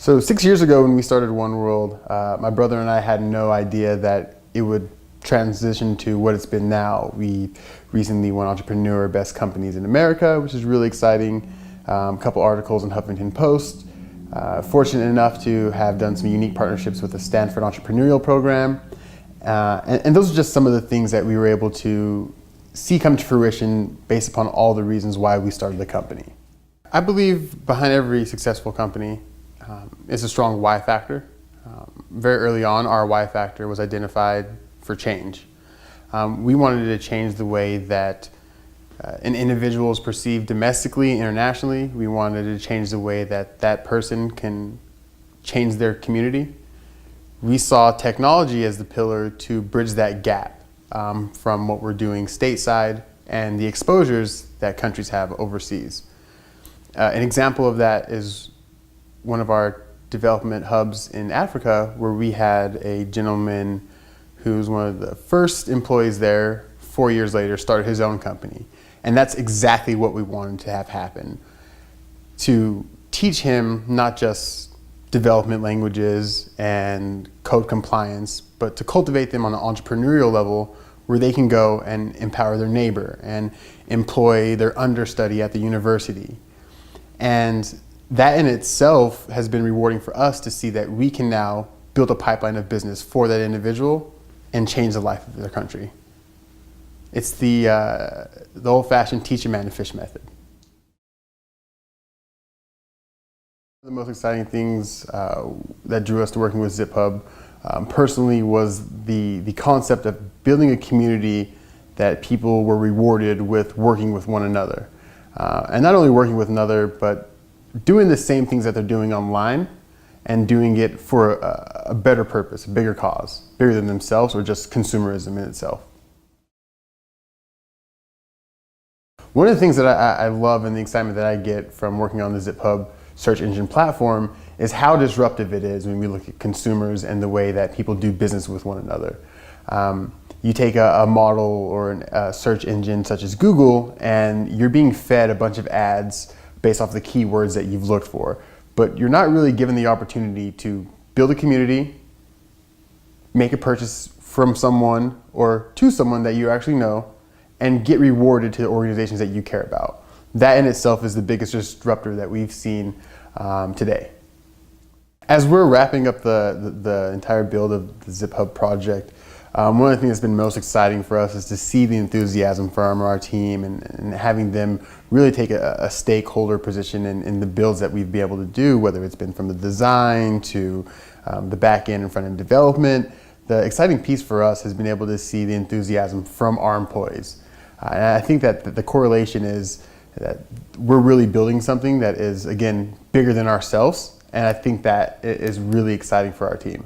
So 6 years ago when we started One World, my brother and I had no idea that it would transition to what it's been now. We recently won Entrepreneur Best Companies in America, which is really exciting. A couple articles in Huffington Post. Fortunate enough to have done some unique partnerships with the Stanford Entrepreneurial Program. And those are just some of the things that we were able to see come to fruition based upon all the reasons why we started the company. I believe behind every successful company is a strong why factor. Very early on, our why factor was identified for change. We wanted to change the way that an individual is perceived domestically, internationally. We wanted to change the way that that person can change their community. We saw technology as the pillar to bridge that gap from what we're doing stateside and the exposures that countries have overseas. An example of that is one of our development hubs in Africa, where we had a gentleman who's one of the first employees there, 4 years later, started his own company. And that's exactly what we wanted to have happen. To teach him not just development languages and code compliance, but to cultivate them on an entrepreneurial level where they can go and empower their neighbor and employ their understudy at the university. And that in itself has been rewarding for us to see that we can now build a pipeline of business for that individual and change the life of their country. It's the old-fashioned teach a man to fish method. The most exciting things that drew us to working with Ziphub personally was the concept of building a community that people were rewarded with working with one another. And not only working with another, but doing the same things that they're doing online and doing it for a better purpose, a bigger cause, bigger than themselves or just consumerism in itself. One of the things that I love and the excitement that I get from working on the Ziphub search engine platform is how disruptive it is when we look at consumers and the way that people do business with one another. You take a model or a search engine such as Google, and you're being fed a bunch of ads based off the keywords that you've looked for. But you're not really given the opportunity to build a community, make a purchase from someone or to someone that you actually know, and get rewarded to the organizations that you care about. That in itself is the biggest disruptor that we've seen today. As we're wrapping up the entire build of the Ziphub project, one of the things that's been most exciting for us is to see the enthusiasm from our team and having them really take a stakeholder position in the builds that we've been able to do, whether it's been from the design to the back end and front end development. The exciting piece for us has been able to see the enthusiasm from our employees. And I think that the correlation is that we're really building something that is, again, bigger than ourselves. And I think that is really exciting for our team.